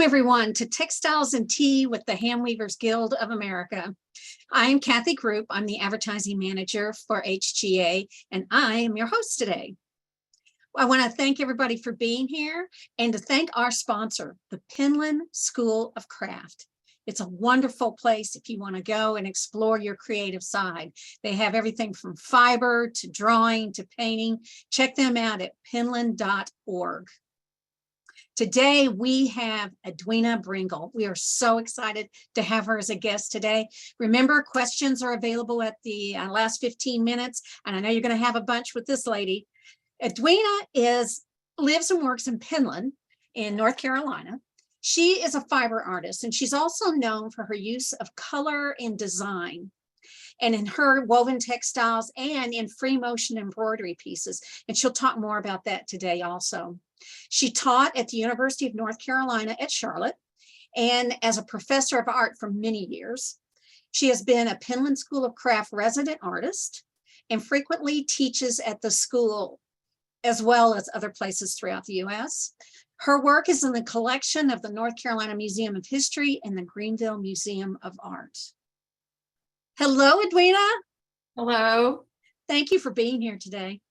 everyone, to Textiles and Tea with the Handweavers Guild of America. I'm Kathy Group. I'm the advertising manager for HGA, and I am your host today. I want to thank everybody for being here and to thank our sponsor, the Penland School of Craft. It's a wonderful place if you want to go and explore your creative side. They have everything from fiber to drawing to painting. Check them out at penland.org. Today, we have Edwina Bringle. We are so excited to have her as a guest today. Remember, questions are available at the last 15 minutes, and I know you're going to have a bunch with this lady. Edwina lives and works in Penland in North Carolina. She is a fiber artist, and she's also known for her use of color and design, and in her woven textiles and in free motion embroidery pieces. And she'll talk more about that today also. She taught at the University of North Carolina at Charlotte and as a professor of art for many years. She has been a Penland School of Craft resident artist and frequently teaches at the school as well as other places throughout the U.S. Her work is in the collection of the North Carolina Museum of History and the Greenville Museum of Art. Hello, Edwina. Hello. Thank you for being here today.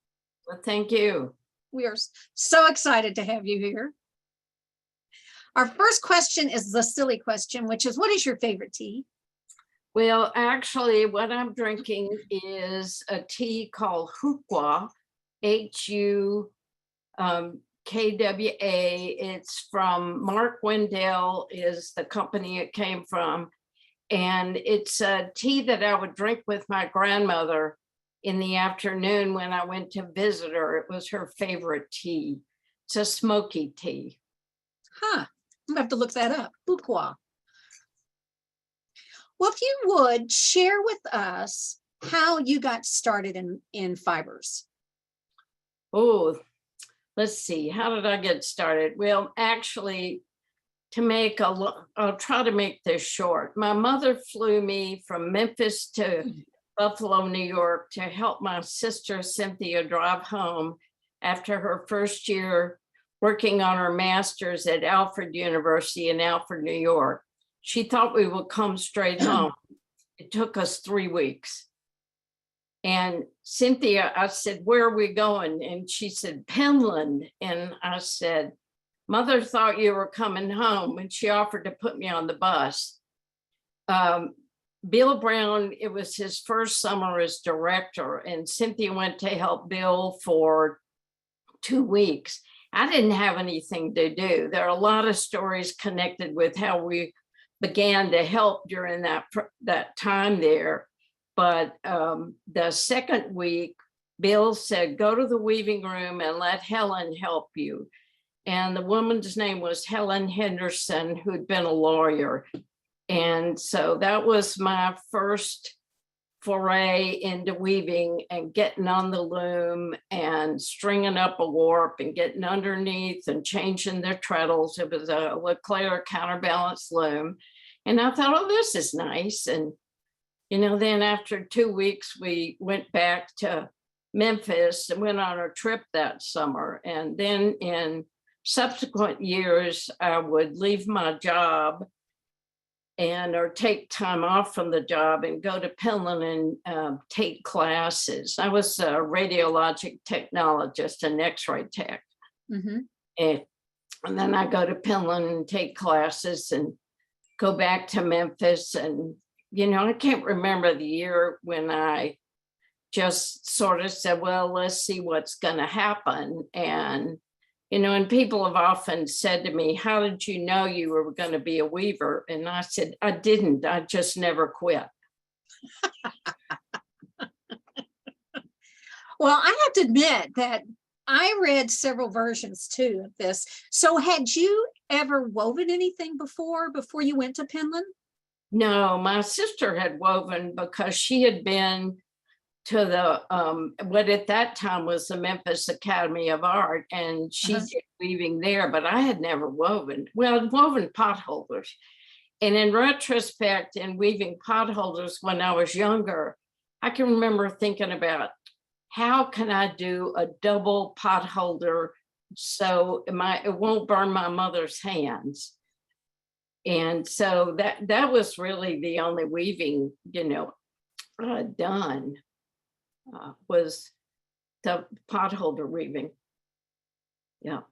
Well, thank you. We are so excited to have you here. Our first question is the silly question, which is, what is your favorite tea? Well, actually, what I'm drinking is a tea called Hukwa, H-U-K-W-A. It's from Mark Wendell is the company it came from. And it's a tea that I would drink with my grandmother in the afternoon when I went to visit her. It was her favorite tea. It's a smoky tea. Huh, I'm gonna have to look that up. Bukwa. Well, if you would share with us how you got started in fibers. Oh, let's see. How did I get started? Well, actually, I'll try to make this short. My mother flew me from Memphis to Buffalo, New York to help my sister Cynthia drive home after her first year working on her master's at Alfred University in Alfred, New York. She thought we would come straight home. It took us 3 weeks. And Cynthia, I said, where are we going? And she said, Penland. And I said, Mother thought you were coming home, and she offered to put me on the bus. Bill Brown, it was his first summer as director, and Cynthia went to help Bill for 2 weeks. I didn't have anything to do. There are a lot of stories connected with how we began to help during that time there. But the second week, Bill said, go to the weaving room and let Helen help you. And the woman's name was Helen Henderson, who'd been a lawyer. And so that was my first foray into weaving and getting on the loom and stringing up a warp and getting underneath and changing their treadles. It was a Leclerc counterbalance loom. And I thought, oh, this is nice. And, then after 2 weeks, we went back to Memphis and went on a trip that summer. And then in subsequent years, I would leave my job or take time off from the job and go to Penland and take classes. I was a radiologic technologist, an X-ray tech. Mm-hmm. And then I go to Penland and take classes and go back to Memphis. And, I can't remember the year when I just sort of said, well, let's see what's going to happen. And and people have often said to me, how did you know you were going to be a weaver? And I said, I didn't. I just never quit. Well, I have to admit that I read several versions too of this. So had you ever woven anything before you went to Penland? No, my sister had woven because she had been to the what at that time was the Memphis Academy of Art, and she did weaving there, but I had never woven. Well, I'd woven potholders. And in retrospect, in weaving potholders when I was younger, I can remember thinking about how can I do a double potholder so it won't burn my mother's hands. And so that was really the only weaving, done was the potholder weaving. Yeah.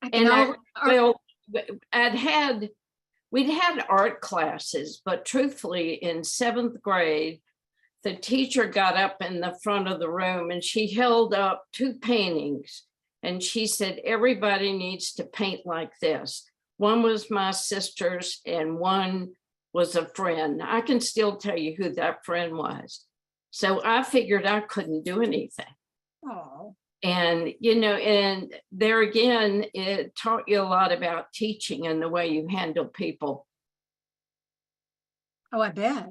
I And can we'd had art classes, but truthfully in 7th grade, the teacher got up in the front of the room and she held up 2 paintings and she said, everybody needs to paint like this. One was my sister's and one was a friend. I can still tell you who that friend was. So I figured I couldn't do anything. Oh, And, and there again, it taught you a lot about teaching and the way you handle people. I bet.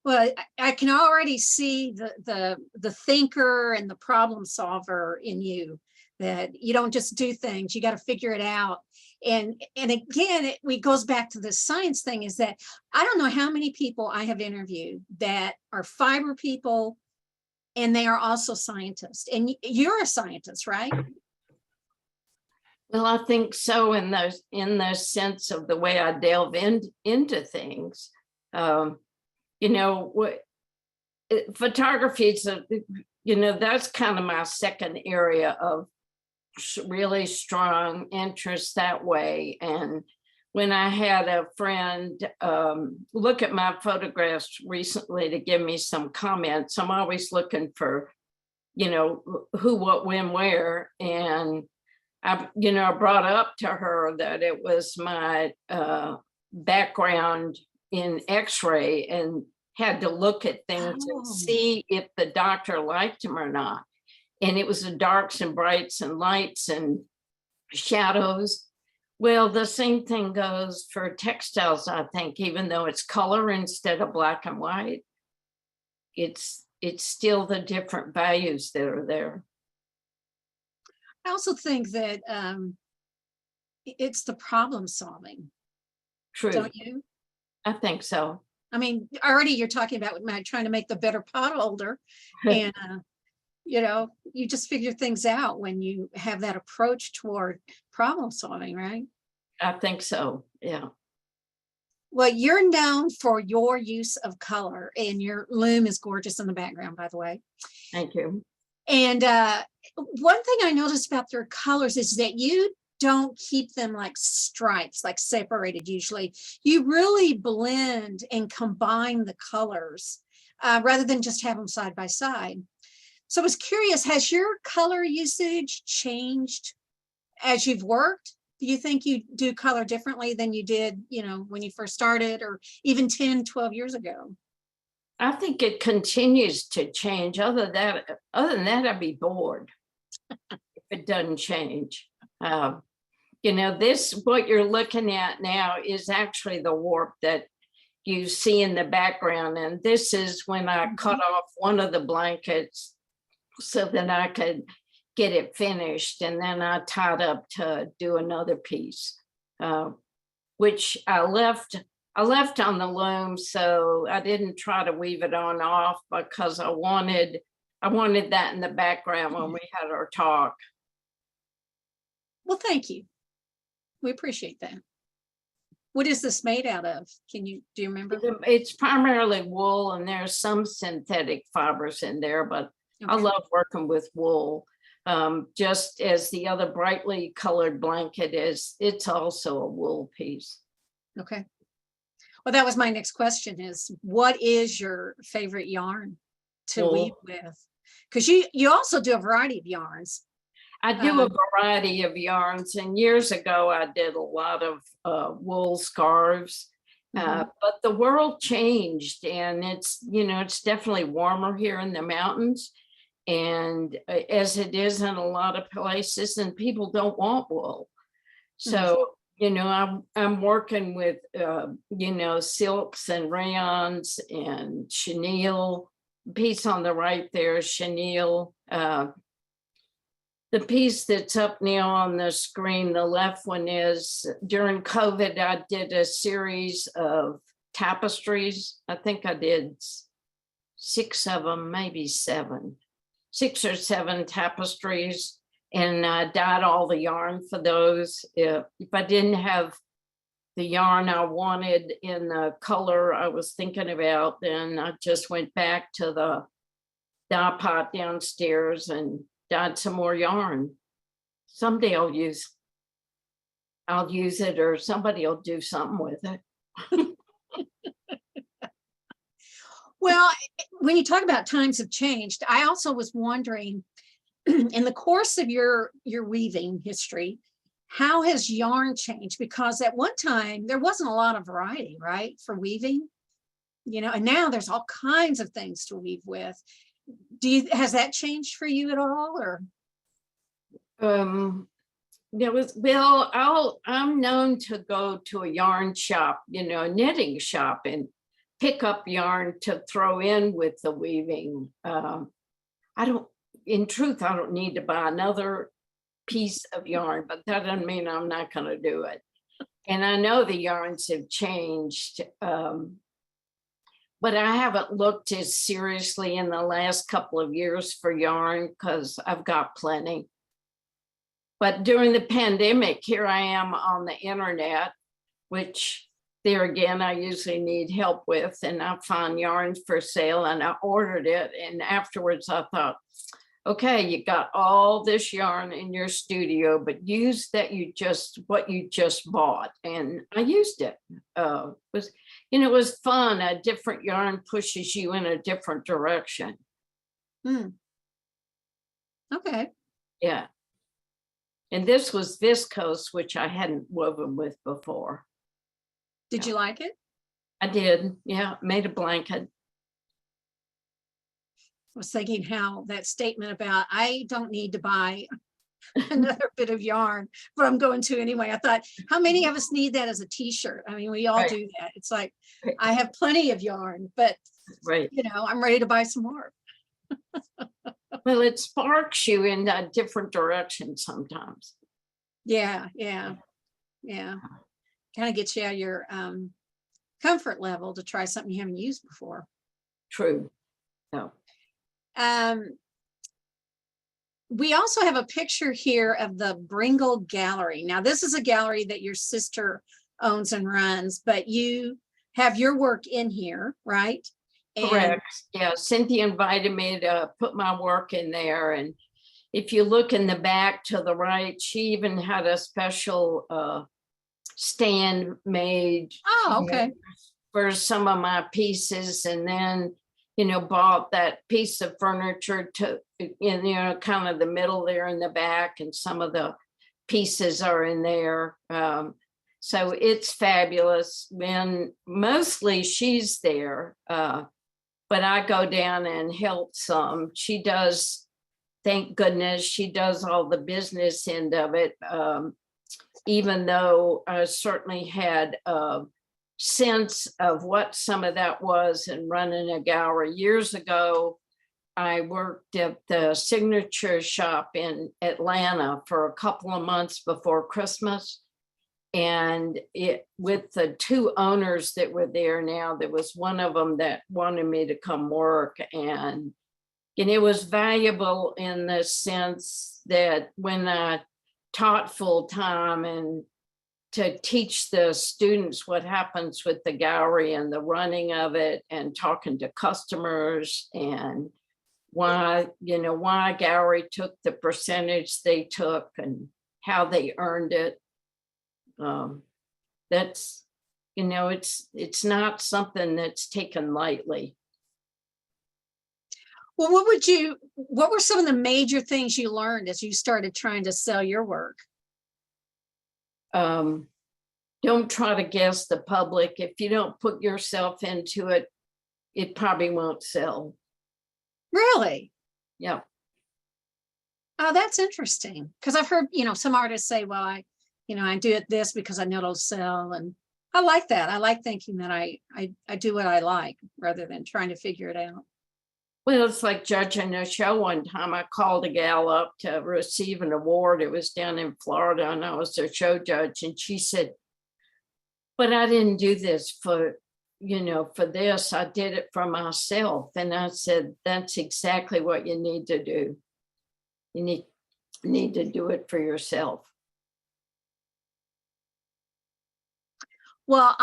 Well, I can already see the thinker and the problem solver in you, that you don't just do things, you got to figure it out. And again, it goes back to the science thing, is that I don't know how many people I have interviewed that are fiber people and they are also scientists. And you're a scientist, right? Well, I think so, in the sense of the way I delve into things. Photography is that's kind of my second area of really strong interest that way. And when I had a friend look at my photographs recently to give me some comments, I'm always looking for, who, what, when, where. And I brought up to her that it was my background in X-ray and had to look at things and see if the doctor liked them or not. And it was the darks and brights and lights and shadows. Well, the same thing goes for textiles, I think, even though it's color instead of black and white, it's still the different values that are there. I also think that it's the problem solving. True. Don't you? I think so. I mean, already you're talking about trying to make the better pot holder, and you just figure things out when you have that approach toward problem solving, right? I think so. Yeah. Well, you're known for your use of color, and your loom is gorgeous in the background, by the way. Thank you. And one thing I noticed about their colors is that you don't keep them like stripes, like separated usually. You really blend and combine the colors rather than just have them side by side. So I was curious, has your color usage changed as you've worked? Do you think you do color differently than you did, when you first started, or even 10, 12 years ago? I think it continues to change. Other than that, I'd be bored if it doesn't change. What you're looking at now is actually the warp that you see in the background. And this is when I cut off one of the blankets so that I could get it finished. And then I tied up to do another piece, which I left on the loom. So I didn't try to weave it on off because I wanted that in the background when we had our talk. Well, thank you. We appreciate that. What is this made out of? Do you remember? It's primarily wool, and there's some synthetic fibers in there, but okay. I love working with wool. Just as the other brightly colored blanket is, it's also a wool piece. Okay. Well, that was my next question, is what is your favorite yarn to weave with? Because you also do a variety of yarns. I do a variety of yarns, and years ago I did a lot of wool scarves, but the world changed, and it's definitely warmer here in the mountains, and as it is in a lot of places, and people don't want wool. So, I'm working with, silks and rayons and chenille. Piece on the right there is chenille. The piece that's up now on the screen, the left one, is during COVID, I did a series of tapestries. I think I did 6 of them, maybe 7, 6 or 7 tapestries. And I dyed all the yarn for those. If I didn't have the yarn I wanted in the color I was thinking about, then I just went back to the dye pot downstairs and dyed some more yarn. Someday I'll use it, or somebody will do something with it. Well, when you talk about times have changed, I also was wondering, in the course of your weaving history, how has yarn changed? Because at one time there wasn't a lot of variety, right, for weaving, and now there's all kinds of things to weave with. Has that changed for you at all, or? I'm known to go to a yarn shop, a knitting shop, and pick up yarn to throw in with the weaving. In truth, I don't need to buy another piece of yarn, but that doesn't mean I'm not going to do it. And I know the yarns have changed, but I haven't looked as seriously in the last couple of years for yarn because I've got plenty. But during the pandemic, here I am on the internet, which there again, I usually need help with, and I found yarns for sale and I ordered it. And afterwards I thought, okay, you got all this yarn in your studio, but use what you just bought. And I used it. It was fun. A different yarn pushes you in a different direction. Okay. Yeah. And this was viscose, which I hadn't woven with before. Did you like it? I did. Yeah, made a blanket. I was thinking how that statement about I don't need to buy another bit of yarn, but I'm going to anyway. I thought, how many of us need that as a t-shirt? I mean, we all do that. It's like, I have plenty of yarn, but I'm ready to buy some more. Well, it sparks you in a different direction sometimes. Yeah. Kind of gets you out of your comfort level to try something you haven't used before. True. No. We also have a picture here of the Bringle Gallery. Now, this is a gallery that your sister owns and runs, but you have your work in here, right? Correct. Yeah, Cynthia invited me to put my work in there. And if you look in the back to the right, she even had a special stand made for some of my pieces, and then bought that piece of furniture in kind of the middle there in the back, and some of the pieces are in there. So it's fabulous. When mostly she's there, but I go down and help some. She does, thank goodness, she does all the business end of it. Even though I certainly had a sense of what some of that was in running a gallery. Years ago, I worked at the signature shop in Atlanta for a couple of months before Christmas. And with the two owners that were there now, there was one of them that wanted me to come work. And it was valuable in the sense that when I taught full time and to teach the students what happens with the gallery and the running of it, and talking to customers and why a gallery took the percentage they took and how they earned it. That's, it's not something that's taken lightly. Well, what were some of the major things you learned as you started trying to sell your work? Don't try to guess the public. If you don't put yourself into it, it probably won't sell. Really? Yeah. Oh, that's interesting. Because I've heard, some artists say, well, I do it this because I know it'll sell. And I like that. I like thinking that I do what I like rather than trying to figure it out. Well, it's like judging a show. One time I called a gal up to receive an award. It was down in Florida and I was their show judge. And she said, but I didn't do this for this. I did it for myself. And I said, that's exactly what you need to do. You need to do it for yourself. Well,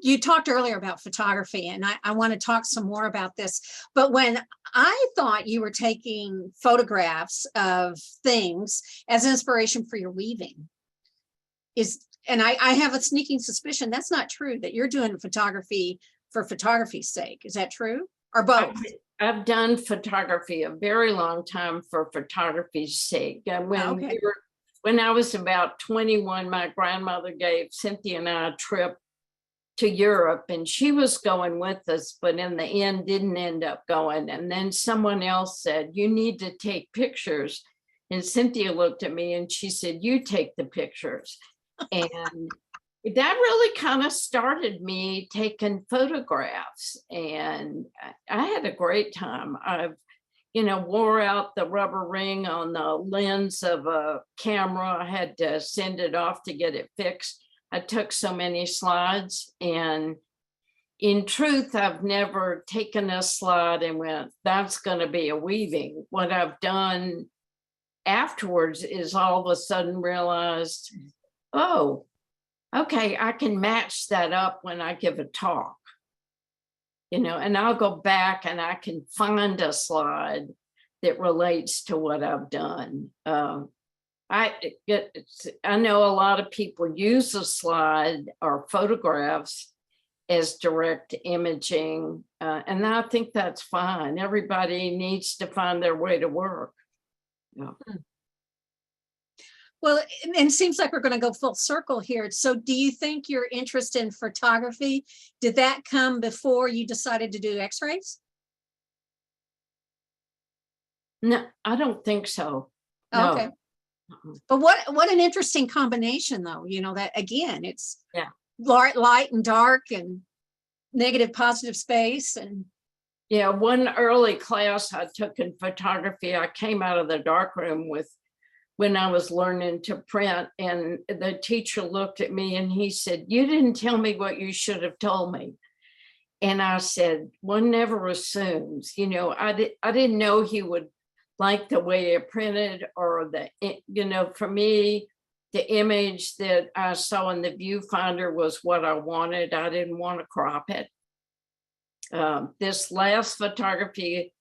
you talked earlier about photography, and I want to talk some more about this. But when I thought you were taking photographs of things as inspiration for your weaving, and I have a sneaking suspicion that's not true, that you're doing photography for photography's sake. Is that true? Or both? I've done photography a very long time for photography's sake. And Okay. when I was about 21, my grandmother gave Cynthia and I a trip to Europe, and she was going with us, but in the end didn't end up going. And then someone else said, you need to take pictures. And Cynthia looked at me and she said, you take the pictures. And that really kind of started me taking photographs, and I had a great time. I've, wore out the rubber ring on the lens of a camera. I had to send it off to get it fixed. I took so many slides, and in truth, I've never taken a slide and went, that's going to be a weaving. What I've done afterwards is all of a sudden realized, oh, okay, I can match that up when I give a talk, and I'll go back and I can find a slide that relates to what I've done. I know a lot of people use a slide or photographs as direct imaging, and I think that's fine. Everybody needs to find their way to work. Yeah. Well, and it seems like we're going to go full circle here. So do you think your interest in photography, did that come before you decided to do x-rays? No, I don't think so. No. Okay. But what an interesting combination, though, that again, it's light and dark and negative, positive space. And yeah, one early class I took in photography, I came out of the darkroom when I was learning to print, and the teacher looked at me and he said, you didn't tell me what you should have told me. And I said, one never assumes, I didn't know he would like the way it printed, or for me, the image that I saw in the viewfinder was what I wanted. I didn't want to crop it. This last photography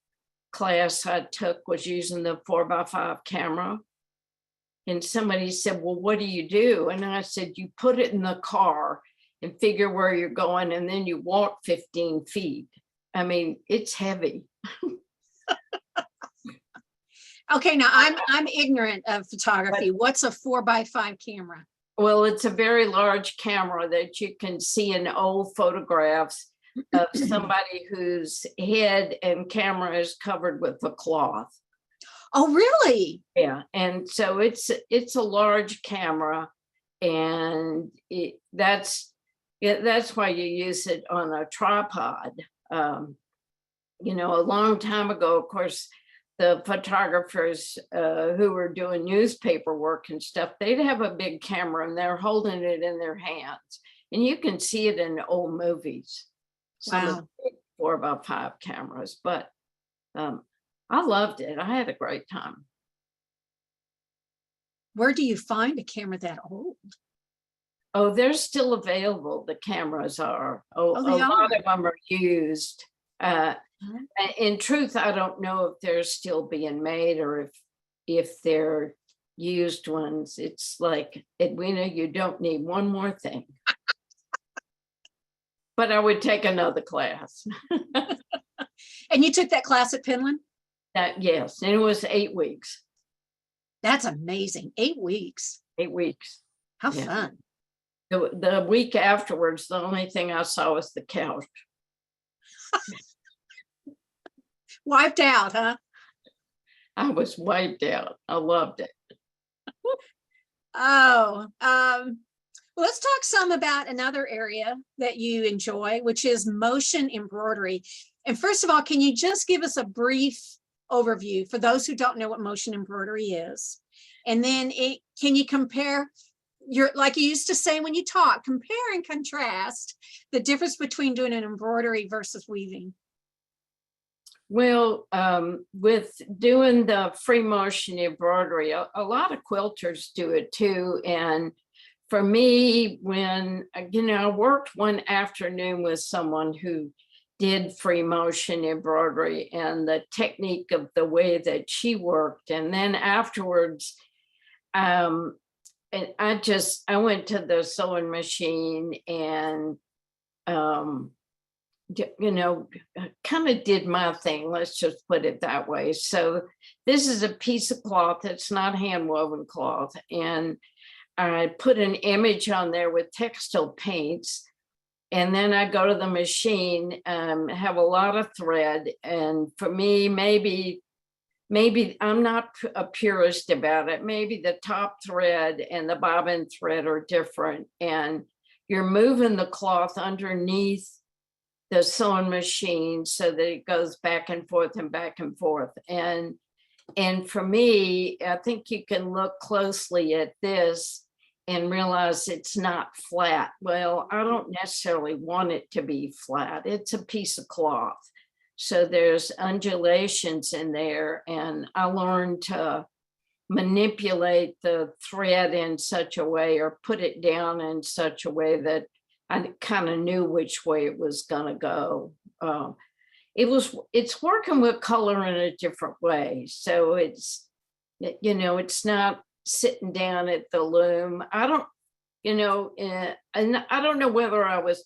class I took was using the 4x5 camera. And somebody said, well, what do you do? And I said, you put it in the car and figure where you're going, and then you walk 15 feet. I mean, it's heavy. Okay, now I'm ignorant of photography. What's a 4x5 camera? Well, it's a very large camera that you can see in old photographs of somebody whose head and camera is covered with a cloth. Oh, really? Yeah, and so it's a large camera, and that's why you use it on a tripod. A long time ago, of course, the photographers who were doing newspaper work and stuff, they'd have a big camera and they're holding it in their hands, and you can see it in old movies. Some of the 4x5 cameras, but I loved it. I had a great time. Where do you find a camera that old? Oh, they're still available. The cameras are. A lot of them are used. In truth, I don't know if they're still being made or if they're used ones. It's like, Edwina, you don't need one more thing. But I would take another class. And you took that class at Penland? Yes, and it was 8 weeks. That's amazing. 8 weeks. 8 weeks. How fun. The week afterwards, the only thing I saw was the couch. Wiped out, huh? I was wiped out. I loved it. Let's talk some about another area that you enjoy, which is motion embroidery. And first of all, can you just give us a brief overview for those who don't know what motion embroidery is? And then can you compare like you used to say when you talk, compare and contrast the difference between doing an embroidery versus weaving? Well, with doing the free motion embroidery, a lot of quilters do it too. And for me, when, I worked one afternoon with someone who did free motion embroidery and the technique of the way that she worked. And then afterwards, and I went to the sewing machine and, kind of did my thing. Let's just put it that way. So this is a piece of cloth that's not hand woven cloth. And I put an image on there with textile paints. And then I go to the machine, have a lot of thread. And for me, maybe I'm not a purist about it. Maybe the top thread and the bobbin thread are different. And you're moving the cloth underneath the sewing machine so that it goes back and forth and back and forth. And for me, I think you can look closely at this and realize it's not flat. Well, I don't necessarily want it to be flat. It's a piece of cloth. So there's undulations in there. And I learned to manipulate the thread in such a way or put it down in such a way that I kind of knew which way it was going to go. It's working with color in a different way. So it's not sitting down at the loom. I don't, and I don't know whether I was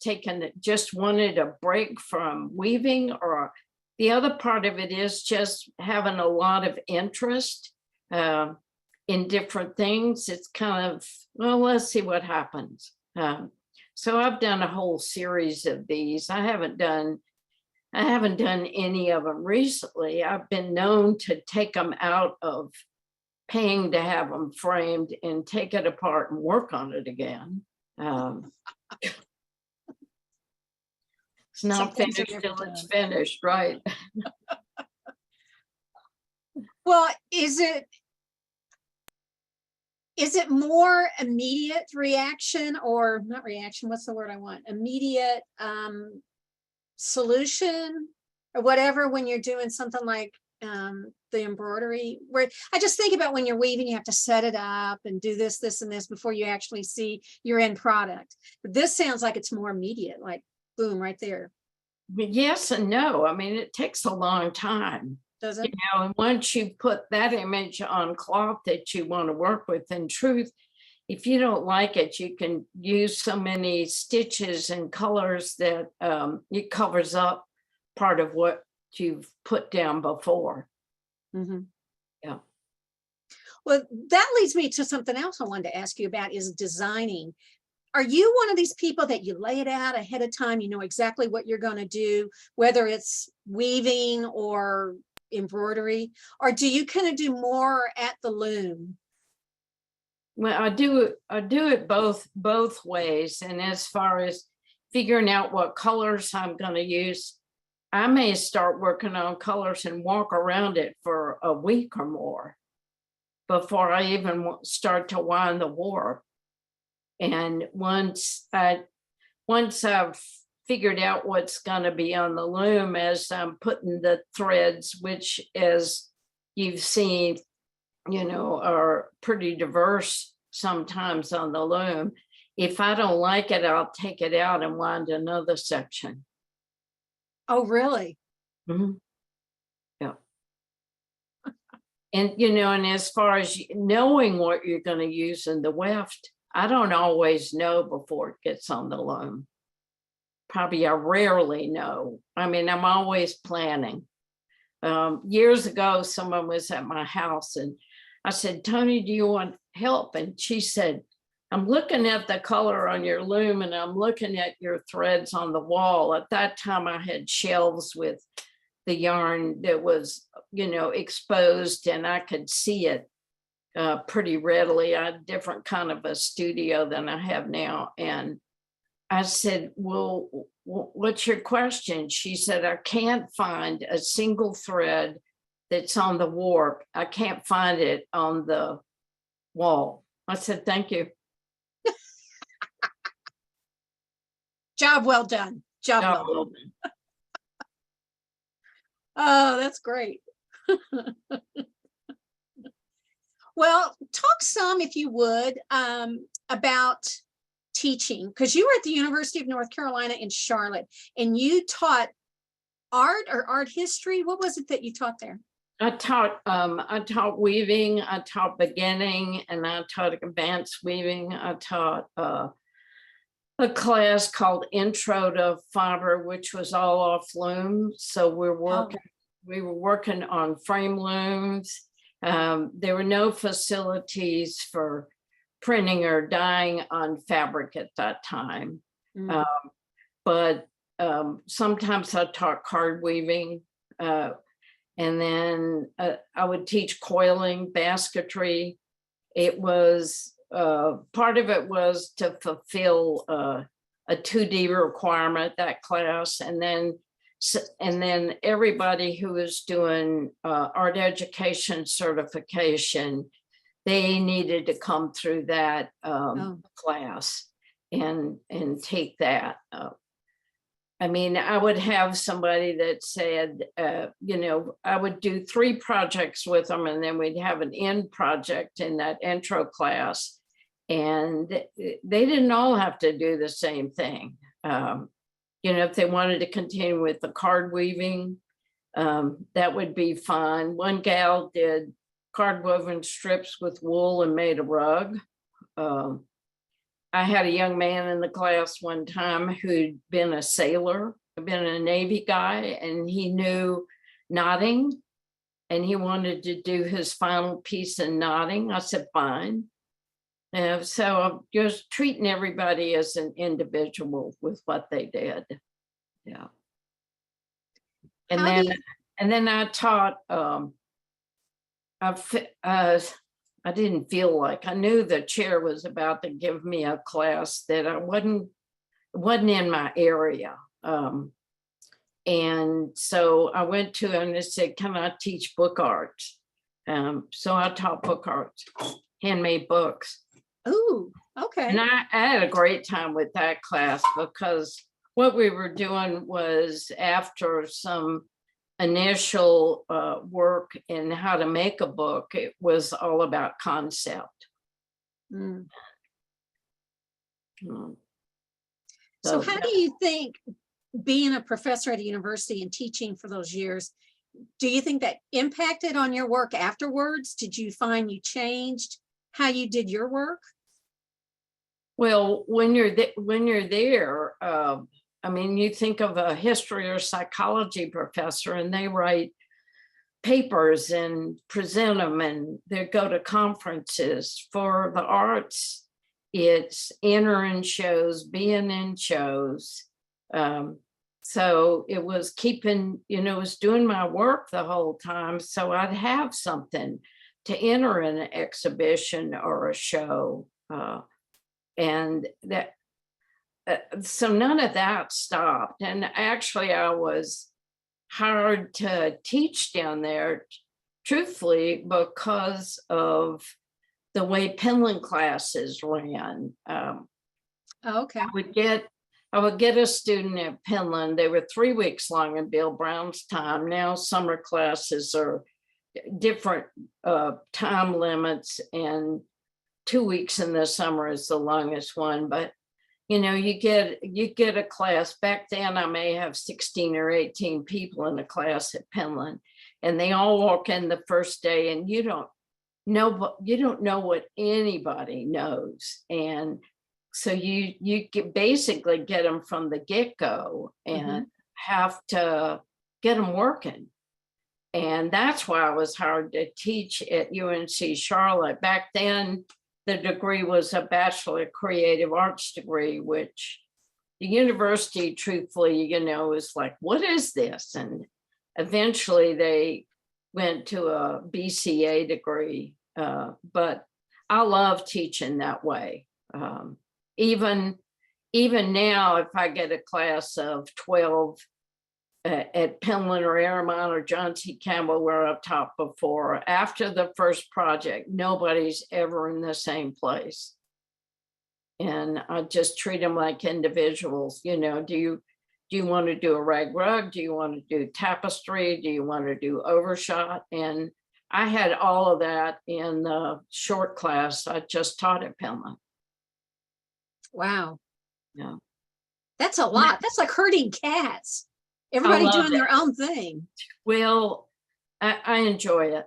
just wanted a break from weaving, or the other part of it is just having a lot of interest in different things. It's kind of, well, let's see what happens. So I've done a whole series of these. I haven't done any of them recently. I've been known to take them out of paying to have them framed and take it apart and work on it again. It's not finished till it's finished, right? Well, is it more immediate reaction, or not reaction? What's the word I want? Immediate solution or whatever when you're doing something like the embroidery, where I just think about when you're weaving, you have to set it up and do this, and this before you actually see your end product. But this sounds like it's more immediate, like boom, right there. Yes and no. I mean, it takes a long time. Does it? And once you put that image on cloth that you want to work with, in truth, if you don't like it, you can use so many stitches and colors that it covers up part of what you've put down before. Mm-hmm. Yeah. Well, that leads me to something else I wanted to ask you about, is designing. Are you one of these people that you lay it out ahead of time, you know exactly what you're going to do, whether it's weaving or embroidery, or do you kind of do more at the loom? Well, I do it both ways. And as far as figuring out what colors I'm going to use, I may start working on colors and walk around it for a week or more before I even start to wind the warp. And once I've figured out what's going to be on the loom, as I'm putting the threads, which, as you've seen, are pretty diverse sometimes on the loom. If I don't like it, I'll take it out and wind another section. Oh, really? Mm-hmm. Yeah. And, and as far as knowing what you're going to use in the weft, I don't always know before it gets on the loom. Probably I rarely know. I mean, I'm always planning. Years ago, someone was at my house and I said, Tony, do you want help? And she said, I'm looking at the color on your loom and I'm looking at your threads on the wall. At that time, I had shelves with the yarn that was, exposed, and I could see it pretty readily. I had a different kind of a studio than I have now. And I said, well, what's your question? She said, I can't find a single thread that's on the warp. I can't find it on the wall. I said, thank you. Job well done. Job well done. Oh, that's great. Well, talk some, if you would, about teaching, because you were at the University of North Carolina in Charlotte, and you taught art or art history. What was it that you taught there? I taught weaving, I taught beginning, and I taught advanced weaving. I taught a class called Intro to Fiber, which was all off loom. So we were working on frame looms. There were no facilities for printing or dyeing on fabric at that time. Mm. But sometimes I taught card weaving. And then I would teach coiling, basketry. It was, part of it was to fulfill a 2D requirement, that class. And then everybody who was doing art education certification, they needed to come through that class and take that. I mean, I would have somebody that said, I would do 3 projects with them, and then we'd have an end project in that intro class. And they didn't all have to do the same thing. If they wanted to continue with the card weaving, that would be fine. One gal did card woven strips with wool and made a rug. I had a young man in the class one time who'd been a sailor, been a Navy guy, and he knew knotting, and he wanted to do his final piece in knotting. I said, fine. So I'm just treating everybody as an individual with what they did. Yeah. And then I taught, I didn't feel like, I knew the chair was about to give me a class that I wasn't in my area. And so I went to him and said, can I teach book art? So I taught book art, handmade books. Oh, okay. And I had a great time with that class, because what we were doing was, after some initial work in how to make a book, it was all about concept. Mm. Mm. So how do you think, being a professor at a university and teaching for those years, do you think that impacted on your work afterwards? Did you find you changed how you did your work? Well, when you're there, I mean, you think of a history or psychology professor, and they write papers and present them, and they go to conferences. For the arts, it's entering shows, being in shows. So it was keeping, it was doing my work the whole time. So I'd have something to enter in an exhibition or a show. And that, so none of that stopped. And actually, I was hired to teach down there, truthfully, because of the way Penland classes ran. Okay. I would get a student at Penland. They were 3 weeks long in Bill Brown's time. Now summer classes are different time limits, and 2 weeks in the summer is the longest one. But you get a class. Back then, I may have 16 or 18 people in a class at Penland, and they all walk in the first day, and you don't know what anybody knows. And so you basically get them from the get-go, and have to get them working. And that's why I was hired to teach at UNC Charlotte. Back then, the degree was a Bachelor of Creative Arts degree, which the university, truthfully, is like, what is this? And eventually they went to a BCA degree. But I love teaching that way. Even now, if I get a class of 12 at Penland or Airmont or John C. Campbell, where I've taught before, after the first project, nobody's ever in the same place. And I just treat them like individuals. Do you want to do a rag rug? Do you want to do tapestry? Do you want to do overshot? And I had all of that in the short class I just taught at Penland. Wow. Yeah. That's a lot. That's like herding cats. Everybody love doing it. their own thing. Well, I enjoy it.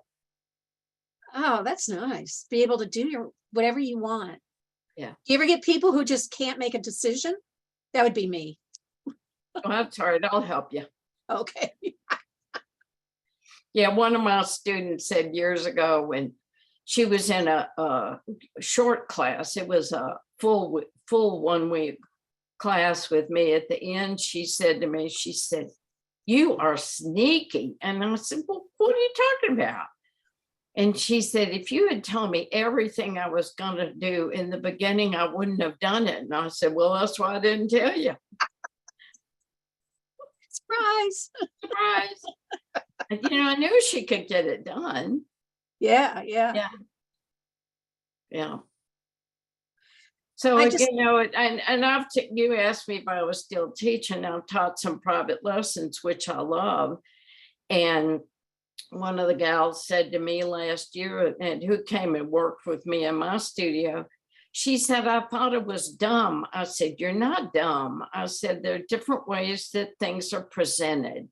Oh, that's nice. Be able to do your whatever you want. Yeah. Do you ever get people who just can't make a decision? That would be me. Oh, that's all right. I'll help you. Okay. Yeah, one of my students said years ago when she was in a short class, it was a full 1 week class with me. At the end, she said to me, she said, "You are sneaky." And I said, "Well, what are you talking about?" And she said, "If you had told me everything I was going to do in the beginning, I wouldn't have done it." And I said, "Well, that's why I didn't tell you." Surprise. Surprise. And, I knew she could get it done. Yeah, yeah. Yeah. So, I just and you asked me if I was still teaching. I've taught some private lessons, which I love. And one of the gals said to me last year, and who came and worked with me in my studio, she said, "I thought it was dumb." I said, "You're not dumb." I said, "There are different ways that things are presented."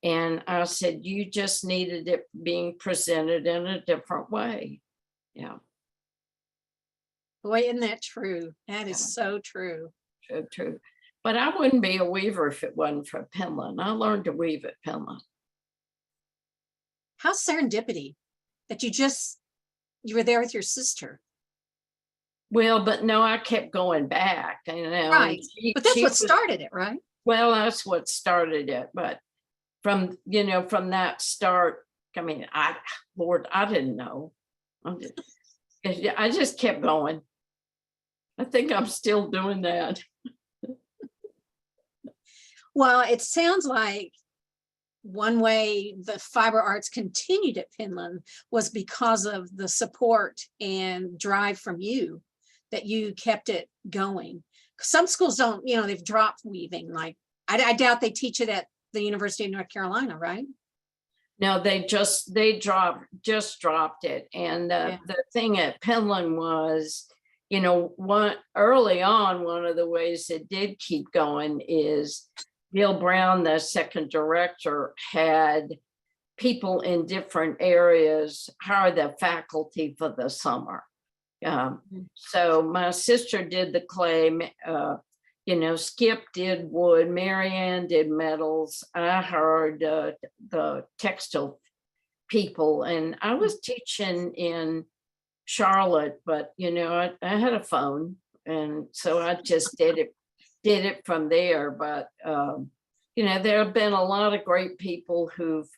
And I said, "You just needed it being presented in a different way." Yeah. boy, isn't that true? That is Yeah. so true. True, true. But I wouldn't be a weaver if it wasn't for Penland. I learned to weave at Penland. How serendipity that you were there with your sister. Well, but no, I kept going back, Right. But that's what started it, right? Well, that's what started it. But from that start, I mean, Lord, I didn't know. I just kept going. I think I'm still doing that. Well, it sounds like one way the fiber arts continued at Penland was because of the support and drive from you, that you kept it going. Some schools don't, they've dropped weaving. Like, I doubt they teach it at the University of North Carolina, right? No, they just dropped it. And the thing at Penland was, early on, one of the ways it did keep going is Bill Brown, the second director, had people in different areas hire the faculty for the summer. So my sister did the clay, Skip did wood, Marianne did metals. I heard the textile people, and I was teaching in Charlotte, but I had a phone, and so I just did it from there. But there have been a lot of great people who've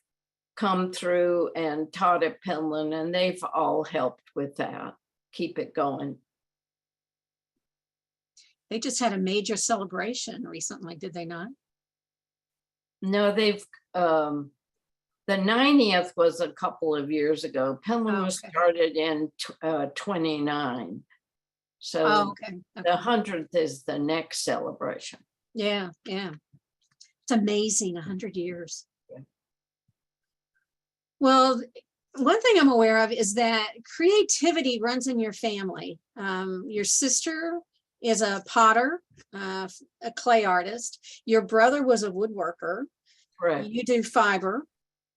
come through and taught at Penland, and they've all helped with that, keep it going. They just had a major celebration recently, did they not? No, they've the 90th was a couple of years ago. Penland was started in 29. So the 100th is the next celebration. Yeah, yeah. It's amazing, 100 years. Yeah. Well, one thing I'm aware of is that creativity runs in your family. Your sister is a potter, a clay artist. Your brother was a woodworker. Right. You do fiber.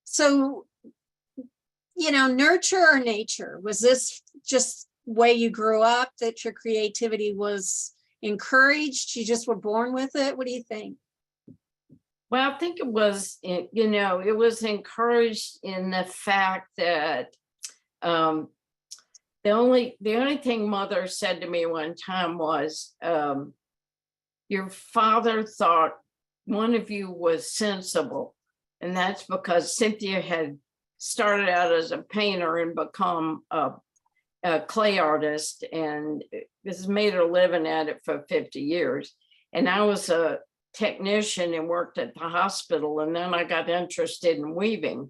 So, nurture or nature? Was this just way you grew up, that your creativity was encouraged? You just were born with it? What do you think? Well, I think it was, it was encouraged in the fact that the only thing Mother said to me one time was, your father thought one of you was sensible. And that's because Cynthia had started out as a painter and become a clay artist, and has made her living at it for 50 years. And I was a technician and worked at the hospital, and then I got interested in weaving.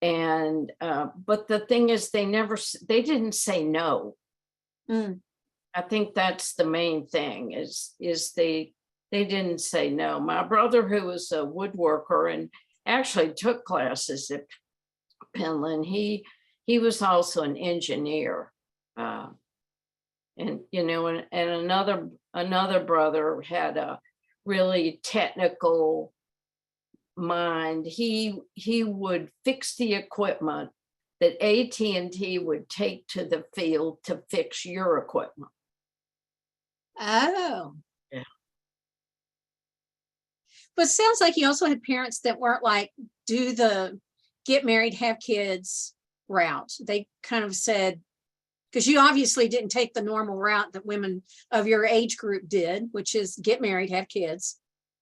And but the thing is, they didn't say no. I think that's the main thing, is they didn't say no. My brother, who was a woodworker and actually took classes at Penland, he he was also an engineer. And, you know, and another brother had a really technical mind. He would fix the equipment that AT&T would take to the field to fix your equipment. Oh. Yeah. But it sounds like you also had parents that weren't like, do the get married, have kids route. They kind of said, because you obviously didn't take the normal route that women of your age group did, which is get married, have kids.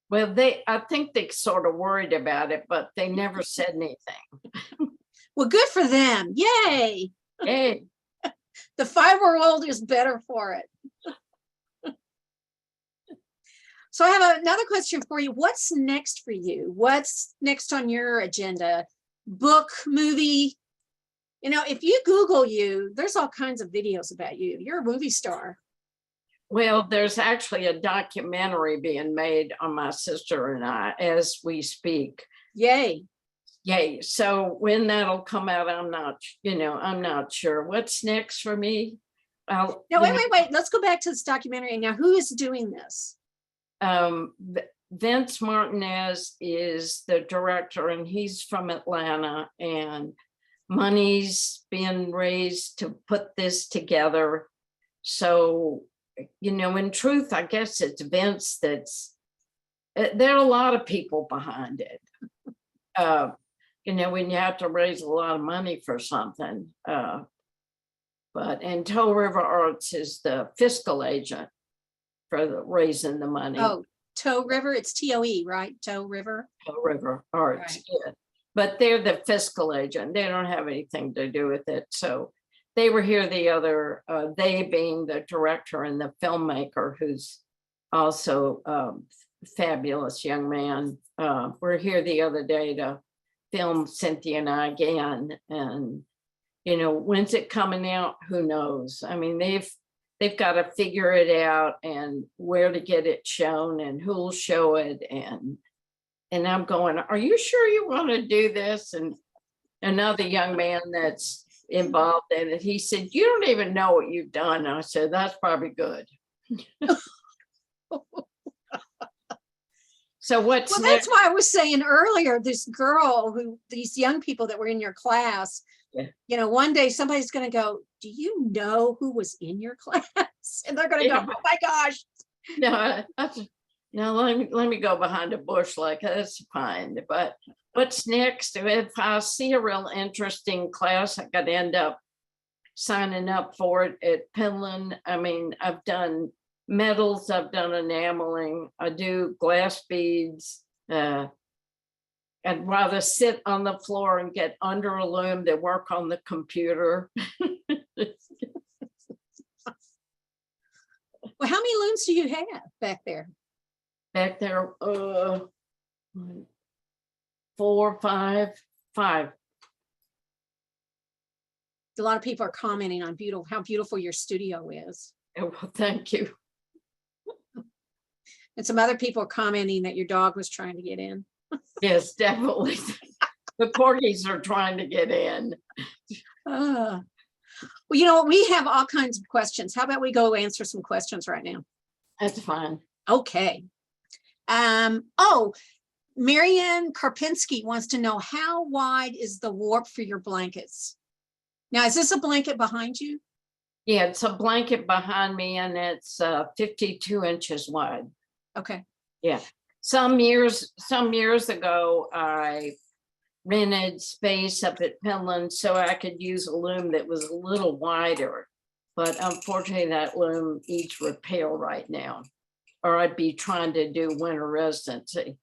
Well, I think they sort of worried about it, but they never said anything. Well, good for them. Yay. Hey, The 5-year-old is better for it. So I have another question for you. What's next for you? What's next on your agenda? Book, movie? You know, if you Google you, there's all kinds of videos about you. You're a movie star. well, there's actually a documentary being made on my sister and I as we speak. Yay. Yay. So when that'll come out, I'm not sure. What's next for me? No, wait. Let's go back to this documentary. Now, who is doing this? Vince Martinez is the director, and he's from Atlanta, and money's being raised to put this together. So, you know, in truth, I guess it's Vince there are a lot of people behind it. You know, when you have to raise a lot of money for something. And Toe River Arts is the fiscal agent for raising the money. Oh, Toe River, it's TOE, right? Toe River. Toe River Arts, Right. yeah. But they're the fiscal agent. They don't have anything to do with it. So they were here they being the director and the filmmaker, who's also a fabulous young man. We're here the other day to film Cynthia and I again. And, you know, when's it coming out? Who knows? I mean, they've got to figure it out and where to get it shown and who'll show it. And I'm going, are you sure you want to do this? And another young man that's involved in it, he said, you don't even know what you've done. And I said, that's probably good. So what's Well, next? that's why I was saying earlier, these young people that were in your class, Yeah. you know, one day somebody's going to go, do you know who was in your class? And they're going to Yeah. go, oh my gosh. No, let me go behind a bush like that's fine. But what's next? If I see a real interesting class, I could end up signing up for it at Penland. I mean, I've done metals, I've done enameling, I do glass beads. I'd rather sit on the floor and get under a loom than work on the computer. Well, how many looms do you have back there? Back there, 4, 5. A lot of people are commenting on how beautiful your studio is. Oh, well, thank you. And some other people are commenting that your dog was trying to get in. Yes, definitely. The corgis are trying to get in. Well, you know, we have all kinds of questions. How about we go answer some questions right now? That's fine. Okay. Marianne Karpinski wants to know, how wide is the warp for your blankets? Now, is this a blanket behind you? Yeah, it's a blanket behind me, and it's 52 inches wide. Okay. Yeah. Some years ago, I rented space up at Penland so I could use a loom that was a little wider. But unfortunately, that loom needs repair right now, or I'd be trying to do winter residency.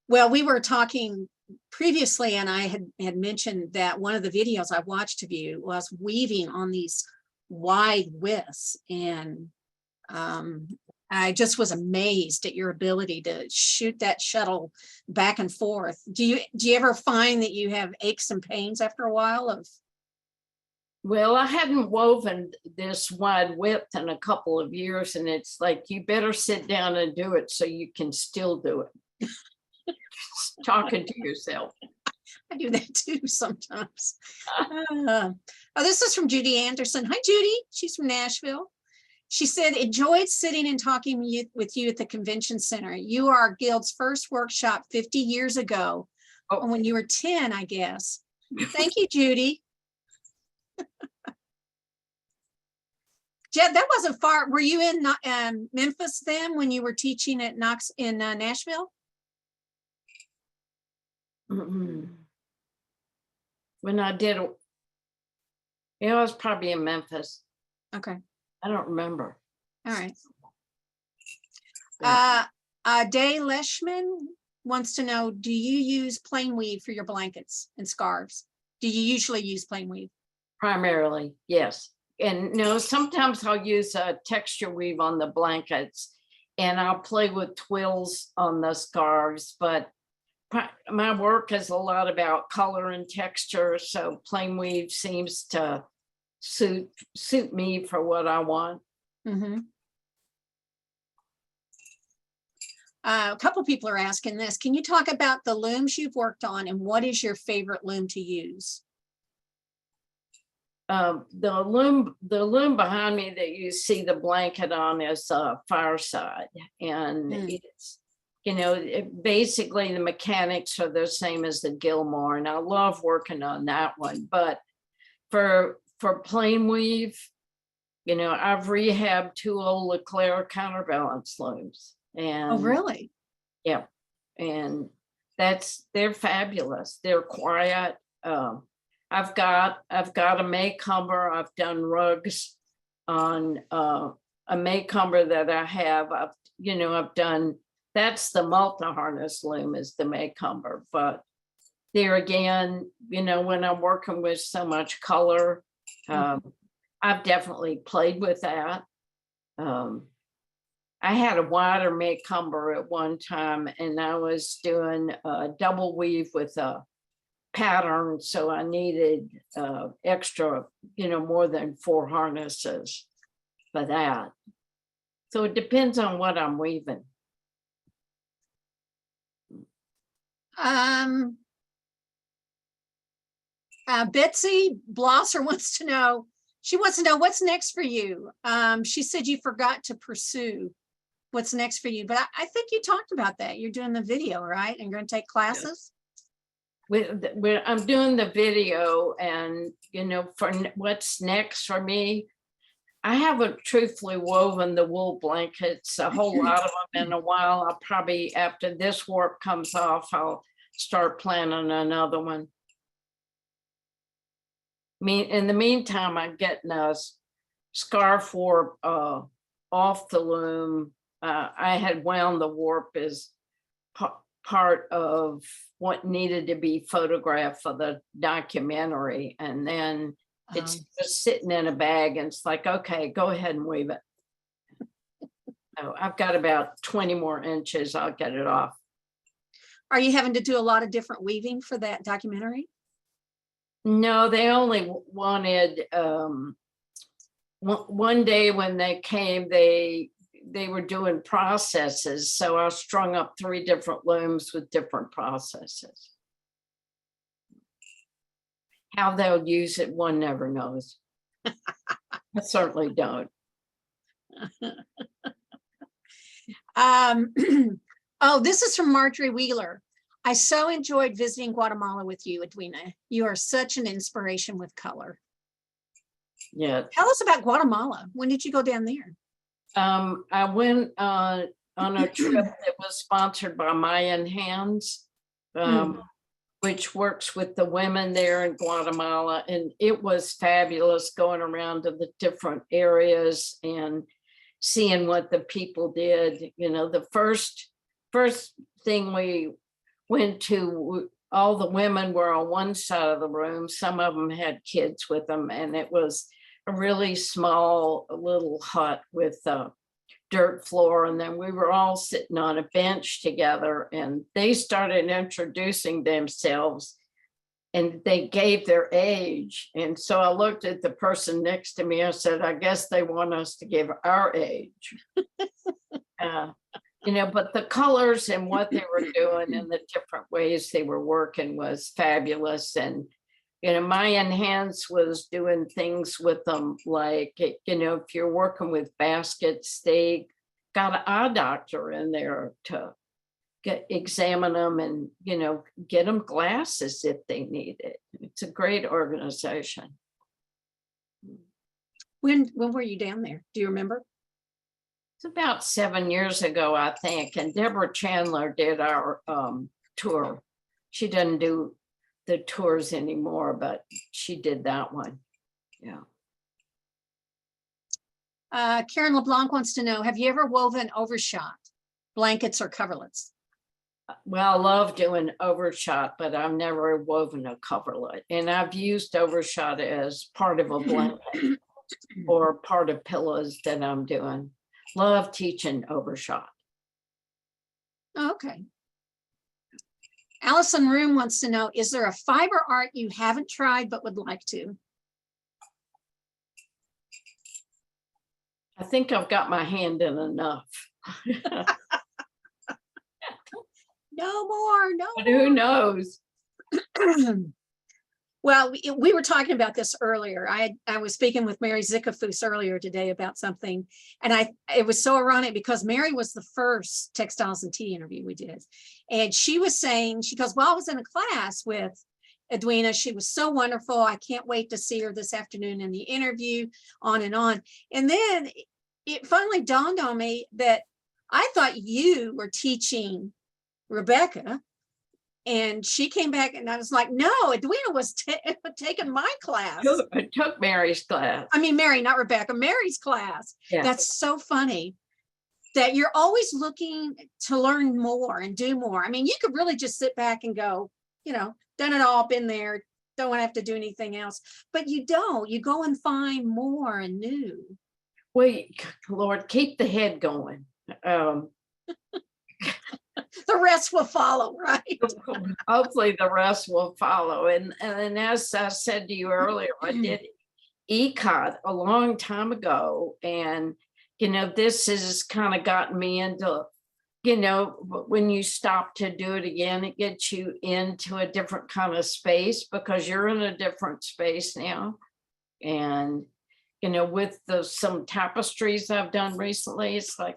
Well, we were talking previously, and I had mentioned that one of the videos I watched of you was weaving on these wide widths, and I just was amazed at your ability to shoot that shuttle back and forth. Do you ever find that you have aches and pains after a while of? Well, I hadn't woven this wide width in a couple of years, and it's like, you better sit down and do it so you can still do it. Talking to yourself. I do that too sometimes. Oh, this is from Judy Anderson. Hi, Judy. She's from Nashville. She said, enjoyed sitting and talking with you at the convention center. You are our guild's first workshop 50 years ago, when you were 10, I guess. Thank you, Judy. Jed, that wasn't far. Were you in Memphis then when you were teaching at Knox in Nashville? When I did, it was probably in Memphis. Okay. I don't remember. All right. Day Leishman wants to know, do you use plain weave for your blankets and scarves? Do you usually use plain weave? Primarily, yes. And no, sometimes I'll use a texture weave on the blankets and I'll play with twills on the scarves, but my work is a lot about color and texture. So plain weave seems to suit me for what I want. Mm-hmm. A couple people are asking this. Can you talk about the looms you've worked on and what is your favorite loom to use? The loom behind me that you see the blanket on is Fireside, and it's, basically the mechanics are the same as the Gilmore, and I love working on that one. But for plain weave, I've rehabbed 2 old Leclerc counterbalance looms. And oh, really? Yeah, and they're fabulous. They're quiet. I've got a Maycomber. I've done rugs on a Maycomber that I have. I've done, that's the multi-harness loom is the Maycomber. But there again, when I'm working with so much color, I've definitely played with that. I had a wider Maycomber at one time, and I was doing a double weave with a pattern, so I needed extra, more than 4 harnesses for that. So it depends on what I'm weaving. Betsy Blosser wants to know. She wants to know what's next for you. She said you forgot to pursue what's next for you, but I think you talked about that. You're doing the video, right? And you're going to take classes. I'm doing the video, and for what's next for me, I haven't truthfully woven the wool blankets, a whole lot of them in a while. I'll probably, after this warp comes off, I'll start planning another one. In the meantime, I'm getting a scarf warp off the loom. I had wound the warp as part of what needed to be photographed for the documentary, and then it's just sitting in a bag, and it's like, okay, go ahead and weave it. So I've got about 20 more inches. I'll get it off. Are you having to do a lot of different weaving for that documentary? No, they only wanted one day when they came, they were doing processes. So I strung up 3 different looms with different processes. How they'll use it, one never knows. I certainly don't. Oh, this is from Marjorie Wheeler. I so enjoyed visiting Guatemala with you, Edwina. You are such an inspiration with color. Yeah. Tell us about Guatemala. When did you go down there? I went on a trip that was sponsored by Mayan Hands, which works with the women there in Guatemala. And it was fabulous going around to the different areas and seeing what the people did. The first thing we went to, all the women were on one side of the room. Some of them had kids with them, and it was a really small little hut with a dirt floor. And then we were all sitting on a bench together, and they started introducing themselves, and they gave their age. And so I looked at the person next to me. I said, I guess they want us to give our age. But the colors and what they were doing and the different ways they were working was fabulous. And, Mayan Hands was doing things with them like, if you're working with baskets, they got an eye doctor in there to examine them and, get them glasses if they need it. It's a great organization. When were you down there? Do you remember? It's about 7 years ago, I think. And Deborah Chandler did our tour. She doesn't do the tours anymore, but she did that one. Yeah. Karen LeBlanc wants to know, have you ever woven overshot blankets or coverlets? Well, I love doing overshot, but I've never woven a coverlet. And I've used overshot as part of a blanket or part of pillows that I'm doing. Love teaching overshot. Oh, okay. Allison Room wants to know, is there a fiber art you haven't tried but would like to? I think I've got my hand in enough. No more, no But who knows? Well, we were talking about this earlier. I was speaking with Mary Zickafus earlier today about something, and it was so ironic because Mary was the first Textiles and Tea interview we did, and she was saying, she goes, well, I was in a class with Edwina. She was so wonderful. I can't wait to see her this afternoon in the interview, on and on. And then it finally dawned on me that I thought you were teaching Rebecca. And she came back and I was like, no, Edwina was taking my class. I took Mary's class. I mean, Mary, not Rebecca, Mary's class. Yeah. That's so funny that you're always looking to learn more and do more. I mean, you could really just sit back and go, done it all, been there, don't have to do anything else. But you don't, you go and find more and new. Wait, Lord, keep the head going. The rest will follow, right? Hopefully the rest will follow. And as I said to you earlier, I did ECOT a long time ago. And, this has kind of gotten me into, when you stop to do it again, it gets you into a different kind of space because you're in a different space now. And, with some tapestries I've done recently, it's like,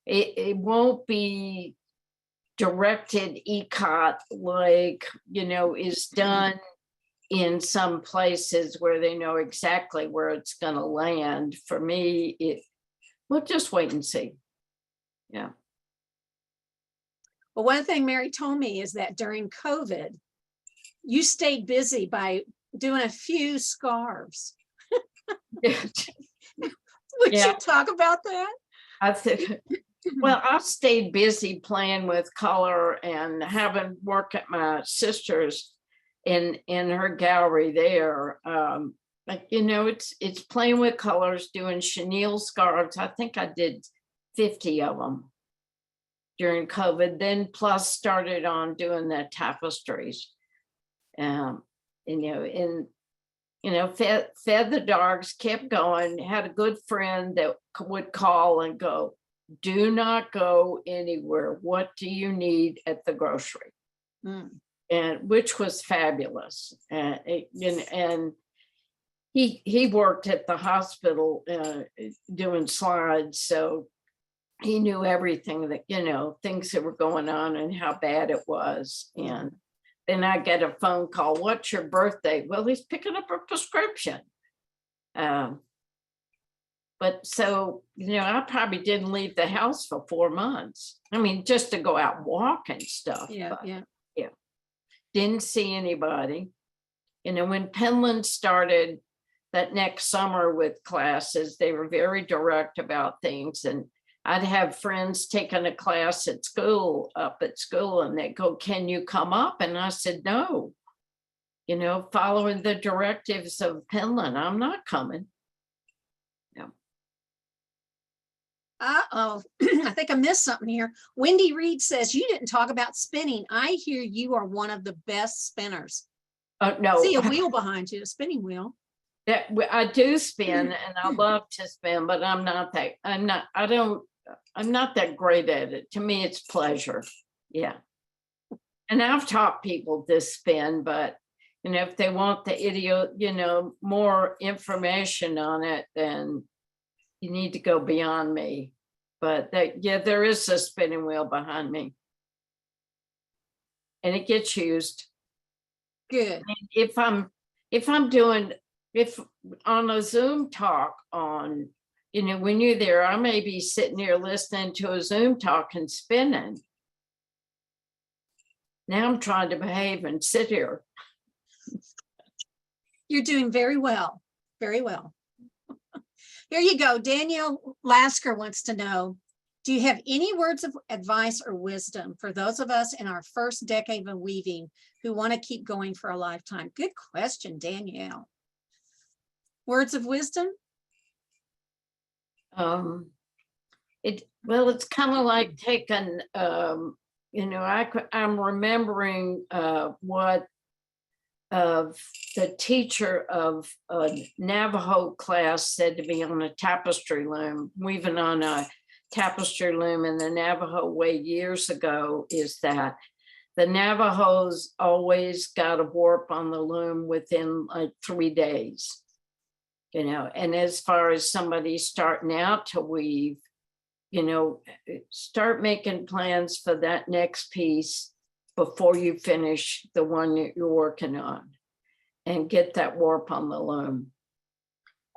it won't be directed ECOT like, is done in some places where they know exactly where it's going to land. For me, we'll just wait and see. Yeah. Well, one thing Mary told me is that during COVID, you stayed busy by doing a few scarves. Would you talk about that? I think, well, I stayed busy playing with color and having work at my sister's in her gallery there. It's playing with colors, doing chenille scarves. I think I did 50 of them during COVID, then plus started on doing the tapestries. Fed the dogs, kept going, had a good friend that would call and go, do not go anywhere. What do you need at the grocery? And which was fabulous. And he worked at the hospital doing slides. So he knew everything that, things that were going on and how bad it was. And then I get a phone call, what's your birthday? Well, he's picking up a prescription. But so, I probably didn't leave the house for 4 months. I mean, just to go out and walk and stuff. Yeah. Didn't see anybody. When Penland started that next summer with classes, they were very direct about things. And I'd have friends taking a class up at school, and they'd go, can you come up? And I said, no, following the directives of Penland, I'm not coming. Uh-oh, I think I missed something here. Wendy Reed says, you didn't talk about spinning. I hear you are one of the best spinners. No. See a wheel behind you, a spinning wheel. I do spin and I love to spin, but I don't I'm not that great at it. To me, it's pleasure. Yeah. And I've taught people this spin, but if they want the more information on it, then you need to go beyond me. But there is a spinning wheel behind me. And it gets used. Good. If I'm doing on a Zoom talk on, when you're there, I may be sitting here listening to a Zoom talk and spinning. Now I'm trying to behave and sit here. You're doing very well. Very well. Here you go. Danielle Lasker wants to know, do you have any words of advice or wisdom for those of us in our first decade of weaving who want to keep going for a lifetime? Good question, Danielle. Words of wisdom? It's kind of like taking, I'm remembering what the teacher of a Navajo class said to me on a tapestry loom, weaving on a tapestry loom in the Navajo way years ago, is that the Navajos always got a warp on the loom within like 3 days. And as far as somebody starting out to weave, start making plans for that next piece before you finish the one that you're working on, and get that warp on the loom.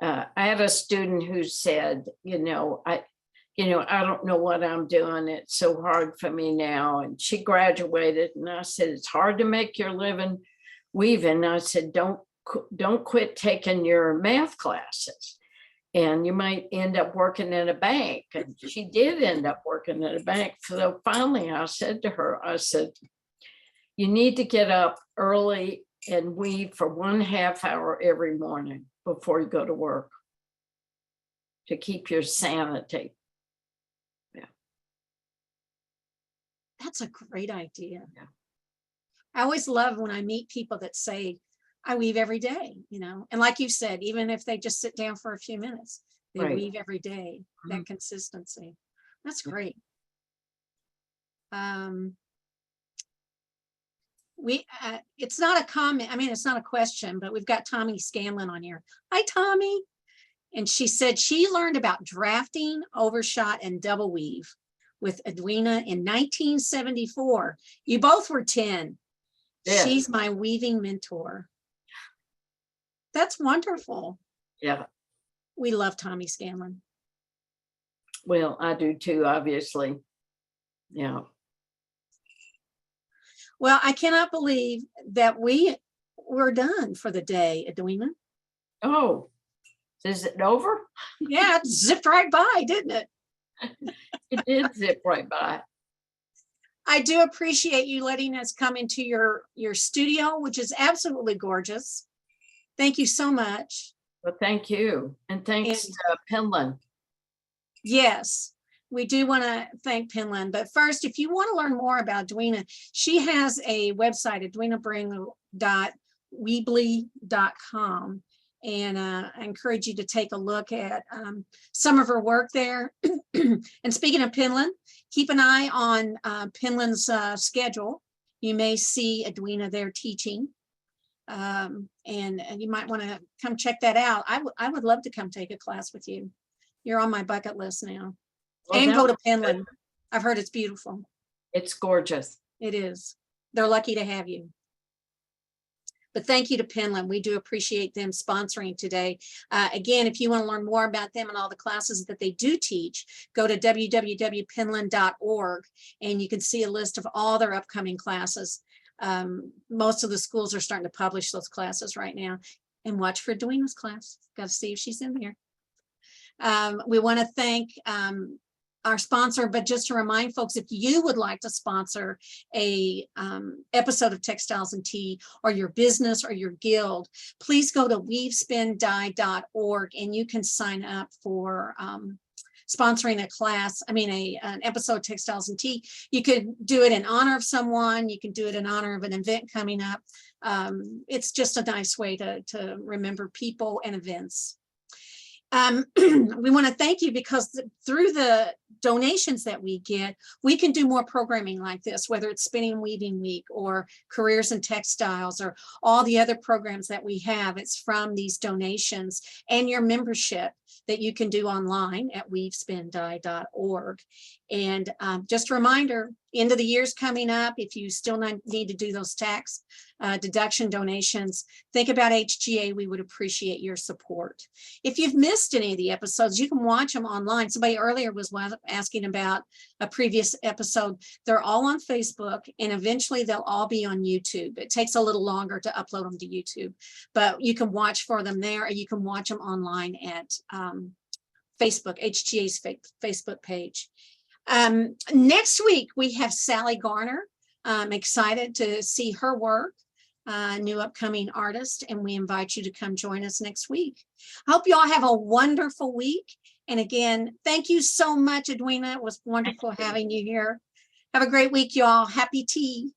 I had a student who said, I don't know what I'm doing. It's so hard for me now. And she graduated, and I said, it's hard to make your living weaving. I said, don't quit taking your math classes, and you might end up working in a bank. And she did end up working in a bank. So finally I said to her, you need to get up early and weave for 1/2 hour every morning before you go to work to keep your sanity. Yeah. That's a great idea. Yeah. I always love when I meet people that say, I weave every day, and like you said, even if they just sit down for a few minutes, they Right. weave every day, that consistency. That's great. It's not a comment. I mean, it's not a question, but we've got Tommy Scanlon on here. Hi, Tommy. And she said she learned about drafting, overshot, and double weave with Edwina in 1974. You both were 10. Yeah. She's my weaving mentor. That's wonderful. Yeah. We love Tommy Scanlon. Well, I do too, obviously. Yeah. Well, I cannot believe that we're done for the day, Edwina. Oh, is it over? Yeah, it zipped right by, didn't it? It did zip right by. I do appreciate you letting us come into your studio, which is absolutely gorgeous. Thank you so much. Well, thank you. And thanks to Penland. Yes, we do want to thank Penland. But first, if you want to learn more about Edwina, she has a website, edwinabringle.weebly.com. And I encourage you to take a look at some of her work there. And speaking of Penland, keep an eye on Penland's schedule. You may see Edwina there teaching. And you might want to come check that out. I would love to come take a class with you. You're on my bucket list now. Well, and go to Penland. I've heard it's beautiful. It's gorgeous. It is. They're lucky to have you. But thank you to Penland. We do appreciate them sponsoring today. Again, if you want to learn more about them and all the classes that they do teach, go to www.penland.org and you can see a list of all their upcoming classes. Most of the schools are starting to publish those classes right now. And watch for Edwina's class. Got to see if she's in there. We want to thank our sponsor, but just to remind folks, if you would like to sponsor a episode of Textiles and Tea, or your business or your guild, please go to weavespindye.org and you can sign up for sponsoring a class. I mean, an episode of Textiles and Tea. You could do it in honor of someone. You can do it in honor of an event coming up. It's just a nice way to remember people and events. We want to thank you because through the donations that we get, we can do more programming like this, whether it's Spinning and Weaving Week or Careers in Textiles or all the other programs that we have. It's from these donations and your membership that you can do online at weavespindye.org. And just a reminder, end of the year's coming up. If you still need to do those tax deduction donations, think about HGA. We would appreciate your support. If you've missed any of the episodes, you can watch them online. Somebody earlier was asking about a previous episode. They're all on Facebook, and eventually they'll all be on YouTube. It takes a little longer to upload them to YouTube, but you can watch for them there, or you can watch them online at Facebook, HGA's Facebook page. Next week, we have Sally Garner. I'm excited to see her work, new upcoming artist, and we invite you to come join us next week. I hope you all have a wonderful week. And again, thank you so much, Edwina. It was wonderful having you here. Have a great week, y'all. Happy tea.